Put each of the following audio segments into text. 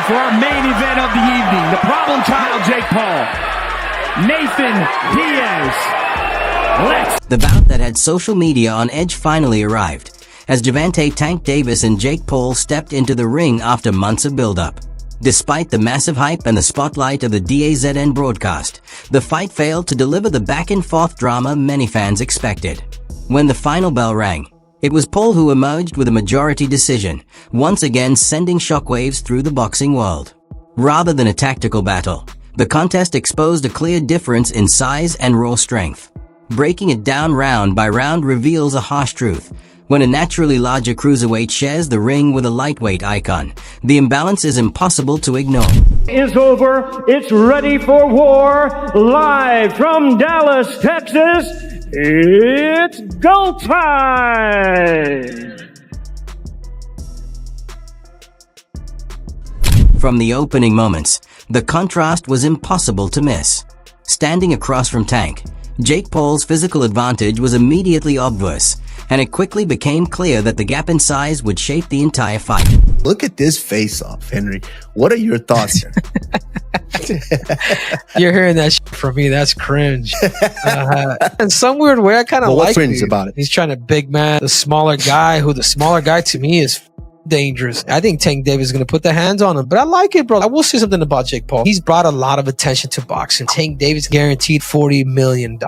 for our main event of the evening. The problem child, Jake Paul. Nathan Diaz. The bout that had social media on edge finally arrived, as Gervonta Tank Davis and Jake Paul stepped into the ring after months of build-up. Despite the massive hype and the spotlight of the DAZN broadcast, the fight failed to deliver the back-and-forth drama many fans expected. When the final bell rang, it was Paul who emerged with a majority decision, once again sending shockwaves through the boxing world. Rather than a tactical battle, the contest exposed a clear difference in size and raw strength. Breaking it down round by round reveals a harsh truth. When a naturally larger cruiserweight shares the ring with a lightweight icon, the imbalance is impossible to ignore. Is over. It's ready for war. Live from Dallas, Texas, it's go time! From the opening moments, the contrast was impossible to miss. Standing across from Tank, Jake Paul's physical advantage was immediately obvious, and it quickly became clear that the gap in size would shape the entire fight. Look at this face-off, Henry. What are your thoughts here? You're hearing that shit from me. That's cringe. In some weird way, I kind of like cringe about it. He's trying to big man the smaller guy, who the smaller guy to me is dangerous. I think Tank Davis is going to put the hands on him, but I like it, bro. I will say something about Jake Paul. He's brought a lot of attention to boxing. Tank Davis guaranteed $40 million.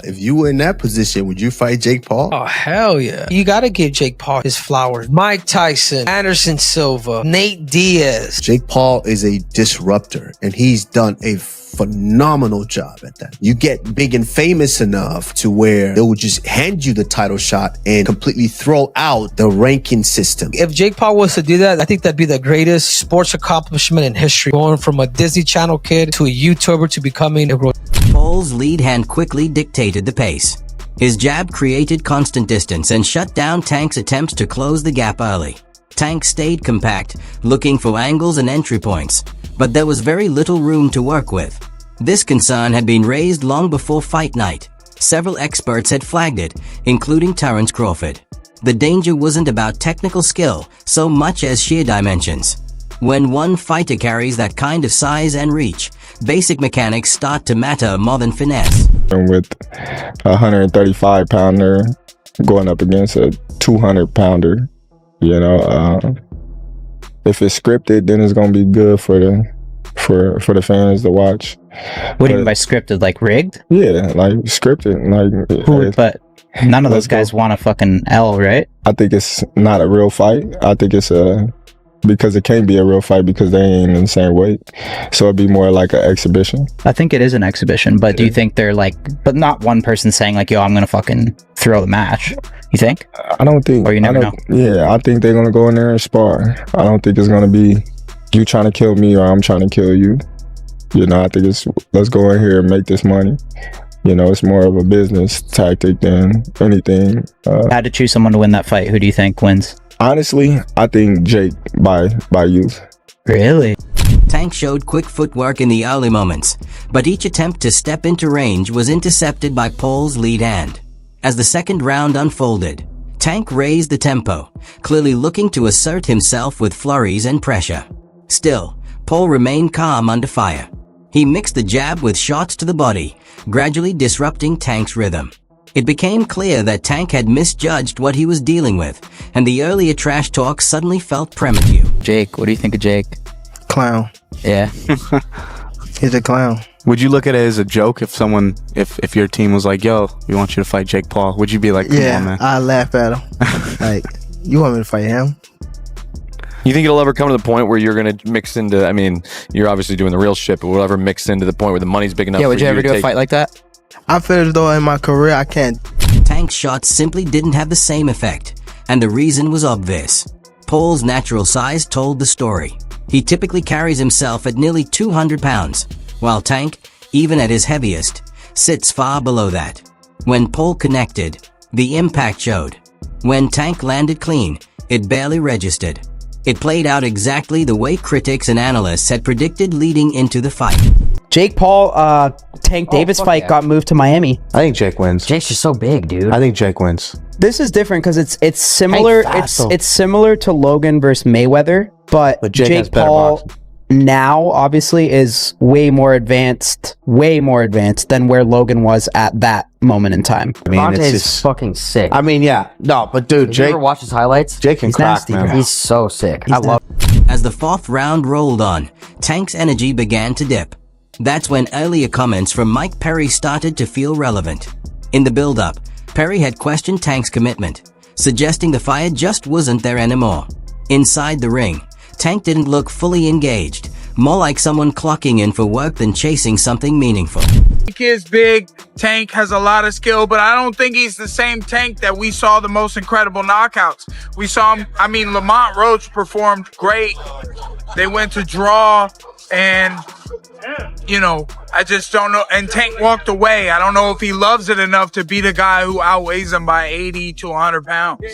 If you were in that position, would you fight Jake Paul? Oh, hell yeah. You got to give Jake Paul his flowers. Mike Tyson, Anderson Silva, Nate Diaz. Jake Paul is a disruptor, and he's done a phenomenal job at that. You get big and famous enough to where they will just hand you the title shot and completely throw out the ranking system. If Jake Paul was to do that, I think that'd be the greatest sports accomplishment in history. Going from a Disney Channel kid to a YouTuber to becoming a... Paul's lead hand quickly dictated the pace. His jab created constant distance and shut down Tank's attempts to close the gap early. Tank stayed compact, looking for angles and entry points, but there was very little room to work with. This concern had been raised long before fight night. Several experts had flagged it, including Terrence Crawford. The danger wasn't about technical skill so much as sheer dimensions. When one fighter carries that kind of size and reach, basic mechanics start to matter more than finesse. With a 135-pounder going up against a 200-pounder, you know, if it's scripted, then it's gonna be good for the fans to watch. What do you mean by scripted? Like rigged? Yeah, like scripted. Like but none of those guys want a fucking L, right? I think it's not a real fight. I think it's because it can't be a real fight because they ain't in the same weight. So it'd be more like an exhibition. I think it is an exhibition, but do you think they're like, but not one person saying like, yo, I'm gonna fucking throw the match? You think? I don't think. Or you never know? Yeah, I think they're gonna go in there and spar. I don't think it's gonna be you trying to kill me or I'm trying to kill you. You know, I think it's let's go in here and make this money. You know, it's more of a business tactic than anything. Had to choose someone to win that fight. Who do you think wins? Honestly, I think Jake by youth. Really? Tank showed quick footwork in the early moments, but each attempt to step into range was intercepted by Paul's lead hand. As the second round unfolded, Tank raised the tempo, clearly looking to assert himself with flurries and pressure. Still, Paul remained calm under fire. He mixed the jab with shots to the body, gradually disrupting Tank's rhythm. It became clear that Tank had misjudged what he was dealing with, and the earlier trash talk suddenly felt premature. Jake, what do you think of Jake? Clown. Yeah. He's a clown. Would you look at it as a joke if someone, if your team was like, yo, we want you to fight Jake Paul? Would you be like, come on, man? I'd laugh at him. Like, you want me to fight him? You think it'll ever come to the point where you're going to mix into, I mean, you're obviously doing the real shit, but will it ever mix into the point where the money's big enough? Yeah, would you ever do a fight like that? I feel as though in my career, I can't. Tank's shots simply didn't have the same effect, and the reason was obvious. Paul's natural size told the story. He typically carries himself at nearly 200 pounds, while Tank, even at his heaviest, sits far below that. When Paul connected, the impact showed. When Tank landed clean, it barely registered. It played out exactly the way critics and analysts had predicted leading into the fight. Jake Paul, Tank Davis fight got moved to Miami. I think Jake wins. Jake's just so big, dude. I think Jake wins. This is different because it's similar. It's similar to Logan versus Mayweather, but Jake Paul. now obviously is way more advanced than where Logan was at that moment in time. I mean, Gervonta it's is just, fucking sick. I mean, yeah, no, but dude, Did you Jake, ever watch his highlights? Jake can He's crack, nasty, man. bro. He's so sick. I love. As the fourth round rolled on, Tank's energy began to dip. That's when earlier comments from Mike Perry started to feel relevant. In the build-up, Perry had questioned Tank's commitment, suggesting the fire just wasn't there anymore. Inside the ring, Tank didn't look fully engaged, more like someone clocking in for work than chasing something meaningful. Tank is big. Tank has a lot of skill, but I don't think he's the same Tank that we saw the most incredible knockouts. We saw him, I mean, Lamont Roach performed great. They went to draw, and, you know, I just don't know. And Tank walked away. I don't know if he loves it enough to beat a guy who outweighs him by 80 to 100 pounds.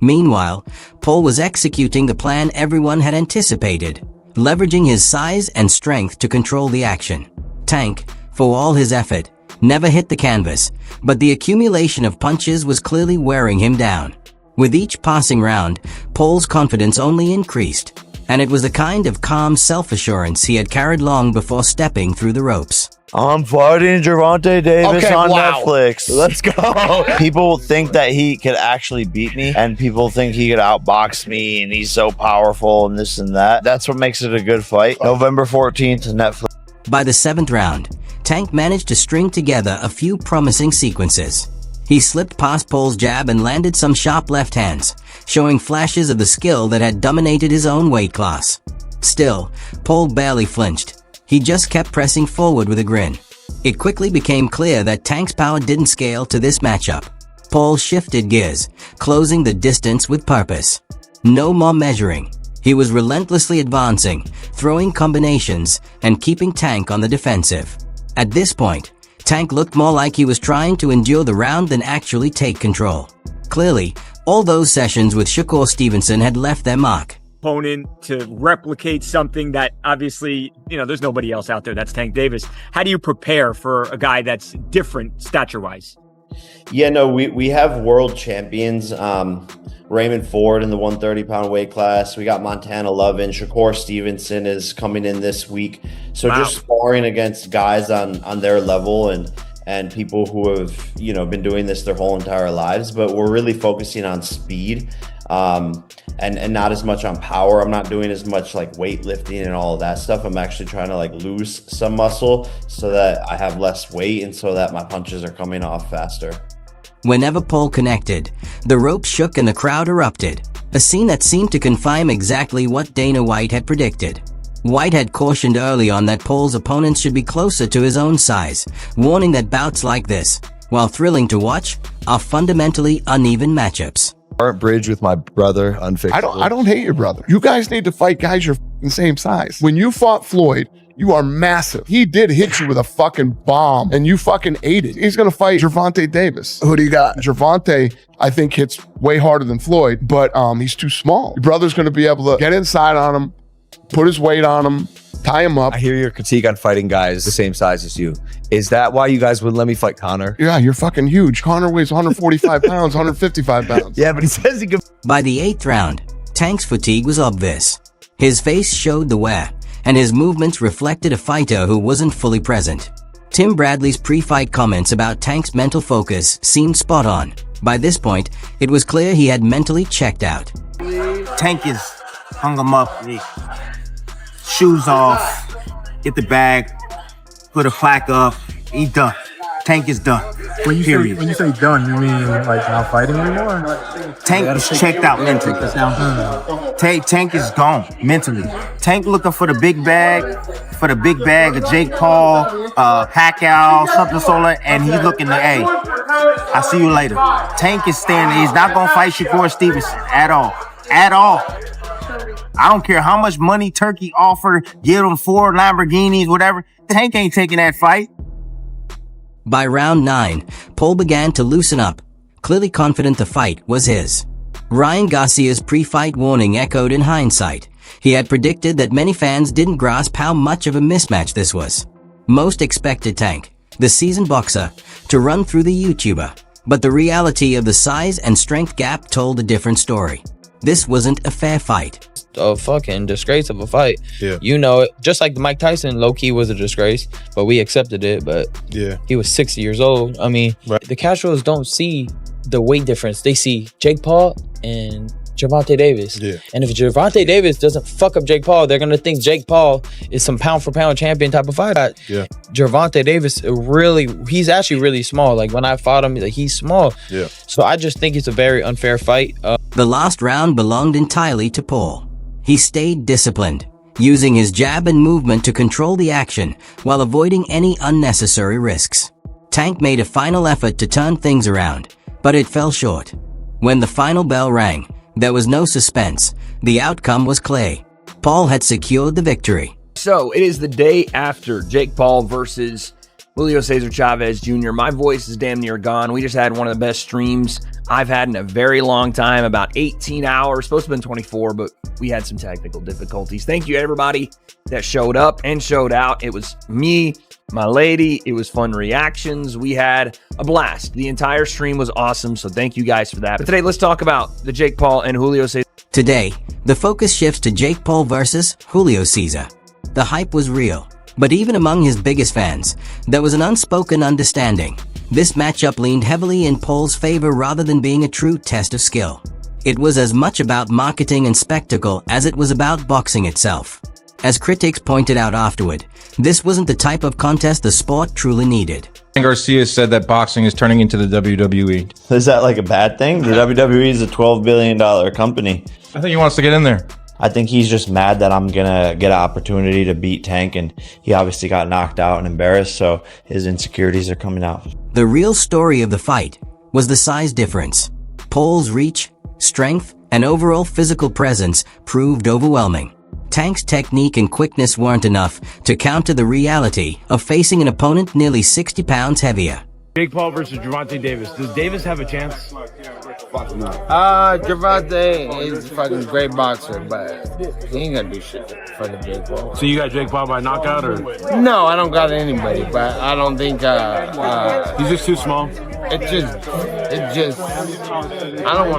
Meanwhile, Paul was executing the plan everyone had anticipated, leveraging his size and strength to control the action. Tank, for all his effort, never hit the canvas, but the accumulation of punches was clearly wearing him down. With each passing round, Paul's confidence only increased, and it was the kind of calm self-assurance he had carried long before stepping through the ropes. I'm fighting Gervonta Davis on wow. Netflix. Let's go. People think that he could actually beat me, and people think he could outbox me, and he's so powerful and this and that. That's what makes it a good fight. November 14th, Netflix. By the 7th round, Tank managed to string together a few promising sequences. He slipped past Paul's jab and landed some sharp left hands, showing flashes of the skill that had dominated his own weight class. Still, Paul barely flinched. He just kept pressing forward with a grin. It quickly became clear that Tank's power didn't scale to this matchup. Paul shifted gears, closing the distance with purpose. No more measuring. He was relentlessly advancing, throwing combinations, and keeping Tank on the defensive. At this point, Tank looked more like he was trying to endure the round than actually take control. Clearly, all those sessions with Shakur Stevenson had left their mark. Opponent to replicate something that obviously, you know, there's nobody else out there that's Tank Davis. How do you prepare for a guy that's different stature-wise? Yeah, no, we have world champions. Raymond Ford in the 130-pound weight class. We got Montana Lovin. Shakur Stevenson is coming in this week. So Wow. just sparring against guys on their level and people who have, you know, been doing this their whole entire lives. But we're really focusing on speed and not as much on power. I'm not doing as much like weightlifting and all of that stuff. I'm actually trying to like lose some muscle so that I have less weight and so that my punches are coming off faster. Whenever Paul connected, the rope shook and the crowd erupted, a scene that seemed to confirm exactly what Dana White had predicted. White had cautioned early on that Paul's opponents should be closer to his own size, warning that bouts like this, while thrilling to watch, are fundamentally uneven matchups. Aren't bridge with my brother unfixable. I don't hate your brother. You guys need to fight guys your same size. When you fought Floyd, you are massive. He did hit you with a fucking bomb and you fucking ate it. He's gonna fight Gervonta Davis. Who do you got? Gervonta, I think, hits way harder than Floyd, but he's too small. Your brother's gonna be able to get inside on him, put his weight on him, tie him up. I hear your critique on fighting guys the same size as you. Is that why you guys wouldn't let me fight Connor? Yeah, you're fucking huge. Connor weighs 145 pounds, 155 pounds. Yeah, but he says he could. By the 8th round, Tank's fatigue was obvious. His face showed the wear, and his movements reflected a fighter who wasn't fully present. Tim Bradley's pre-fight comments about Tank's mental focus seemed spot on. By this point, it was clear he had mentally checked out. Tank is hung him up, shoes off, get the bag, put a plaque up, he done. Tank is done. When you say done, you mean like not fighting anymore? Tank is checked out mentally. Tank is gone mentally. Tank looking for the big bag, of Jake Paul, Pacquiao, something solar, and he's looking to, hey, I'll see you later. Tank is standing. He's not gonna fight Shakur Stevenson at all. I don't care how much money Turkey offered, give him 4 Lamborghinis, whatever. Tank ain't taking that fight. By round 9, Paul began to loosen up, clearly confident the fight was his. Ryan Garcia's pre-fight warning echoed in hindsight. He had predicted that many fans didn't grasp how much of a mismatch this was. Most expected Tank, the seasoned boxer, to run through the YouTuber, but the reality of the size and strength gap told a different story. This wasn't a fair fight. a fucking disgrace of a fight. Yeah. You know it. Just like Mike Tyson, low key was a disgrace, but we accepted it. But Yeah. he was 60 years old. I mean, the casuals don't see the weight difference. They see Jake Paul and Gervonta Davis. Yeah. And if Gervonta Davis doesn't fuck up Jake Paul, they're gonna think Jake Paul is some pound for pound champion type of fighter. Yeah. Gervonta Davis he's actually really small. Like when I fought him, like he's small. Yeah. So I just think it's a very unfair fight. The last round belonged entirely to Paul. He stayed disciplined, using his jab and movement to control the action while avoiding any unnecessary risks. Tank made a final effort to turn things around, but it fell short. When the final bell rang, there was no suspense. The outcome was clear. Paul had secured the victory. So it is the day after Jake Paul versus Julio Cesar Chavez Jr. My voice is damn near gone. We just had one of the best streams I've had in a very long time, about 18 hours, supposed to have been 24, but we had some technical difficulties. Thank you everybody that showed up and showed out. It was me, my lady. It was fun reactions. We had a blast. The entire stream was awesome, so thank you guys for that. But today, let's talk about the Jake Paul and Julio Cesar. Today, the focus shifts to Jake Paul versus Julio Cesar. The hype was real, but even among his biggest fans, there was an unspoken understanding. This matchup leaned heavily in Paul's favor rather than being a true test of skill. It was as much about marketing and spectacle as it was about boxing itself. As critics pointed out afterward, this wasn't the type of contest the sport truly needed. Garcia said that boxing is turning into the WWE. Is that like a bad thing? The WWE is a $12 billion company. I think he wants to get in there. I think he's just mad that I'm gonna get an opportunity to beat Tank, and he obviously got knocked out and embarrassed, so his insecurities are coming out. The real story of the fight was the size difference. Paul's reach, strength, and overall physical presence proved overwhelming. Tank's technique and quickness weren't enough to counter the reality of facing an opponent nearly 60 pounds heavier. Jake Paul versus Gervonta Davis. Does Davis have a chance? Fuck no. Gervonta is a fucking great boxer, but he ain't gonna do shit. Fucking Jake Paul. So you got Jake Paul by knockout, or? No, I don't got anybody, but I don't think he's just too small. I don't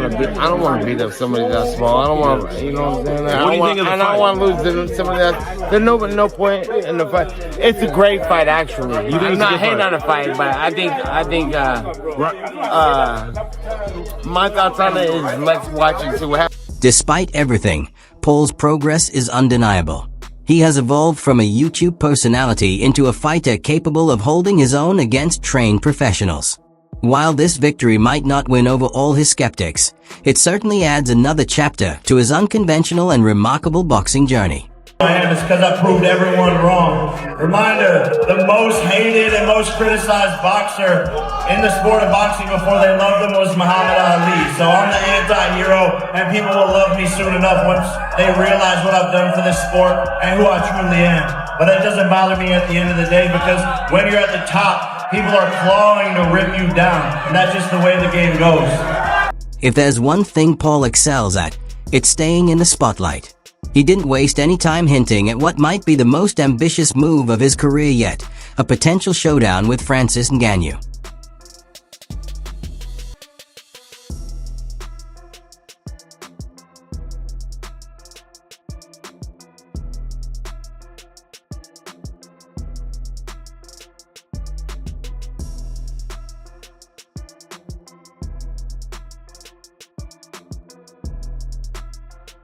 want to beat up somebody that small. I don't want to, you know what I'm saying? What do you think of the fight? I don't want to lose to somebody that. There's no point in the fight. It's a great fight, actually. You think I'm it's not a good hating fight? on the fight, but I think my thoughts on it is let's watch and see what happens. Despite everything, Paul's progress is undeniable. He has evolved from a YouTube personality into a fighter capable of holding his own against trained professionals. While this victory might not win over all his skeptics, it certainly adds another chapter to his unconventional and remarkable boxing journey. It's because I proved everyone wrong. Reminder, the most hated and most criticized boxer in the sport of boxing before they loved him was Muhammad Ali. So I'm the anti-hero, and people will love me soon enough once they realize what I've done for this sport and who I truly am. But it doesn't bother me at the end of the day, because when you're at the top, people are clawing to rip you down, and that's just the way the game goes. If there's one thing Paul excels at, it's staying in the spotlight. He didn't waste any time hinting at what might be the most ambitious move of his career yet, a potential showdown with Francis Ngannou.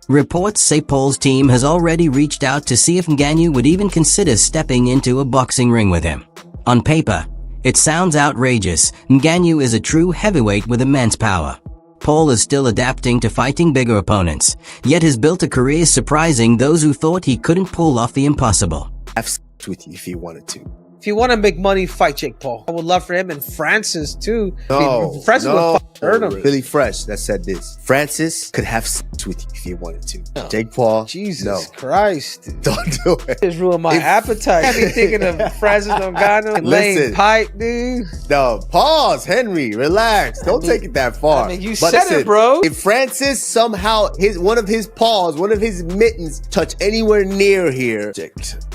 Reports say Paul's team has already reached out to see if Ngannou would even consider stepping into a boxing ring with him. On paper, it sounds outrageous. Ngannou is a true heavyweight with immense power. Paul is still adapting to fighting bigger opponents, yet has built a career surprising those who thought he couldn't pull off the impossible. Have sex with you if he wanted to. If you want to make money, fight Jake Paul. I would love for him and Francis too. No, Francis would hurt him. Billy Fresh that said this. Francis could have sex with you if he wanted to. No. Jake Paul, Jesus Christ. Dude. Don't do it. It's ruined my appetite. I be thinking of Francis Ngannou and laying pipe, dude. No, pause, Henry. Relax. Don't take it that far. I mean, you said it, bro. If Francis somehow one of his paws, one of his mittens touch anywhere near here,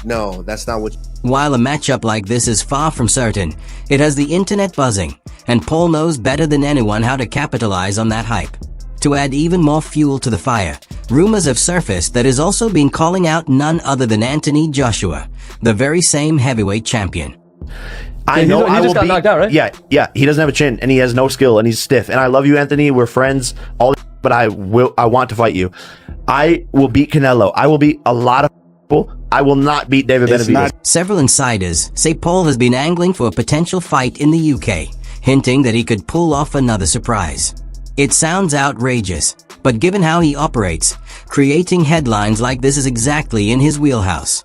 no, that's not what. While a matchup like this is far from certain, it has the internet buzzing, and Paul knows better than anyone how to capitalize on that hype. To add even more fuel to the fire, rumors have surfaced that has also been calling out none other than Anthony Joshua, the very same heavyweight champion. I He know just I will got beat, knocked out, right? Yeah. He doesn't have a chin, and he has no skill, and he's stiff. And I love you, Anthony. We're friends. But I want to fight you. I will beat Canelo. I will beat a lot of people. I will not beat David Benavidez. Several insiders say Paul has been angling for a potential fight in the UK, hinting that he could pull off another surprise. It sounds outrageous, but given how he operates, creating headlines like this is exactly in his wheelhouse.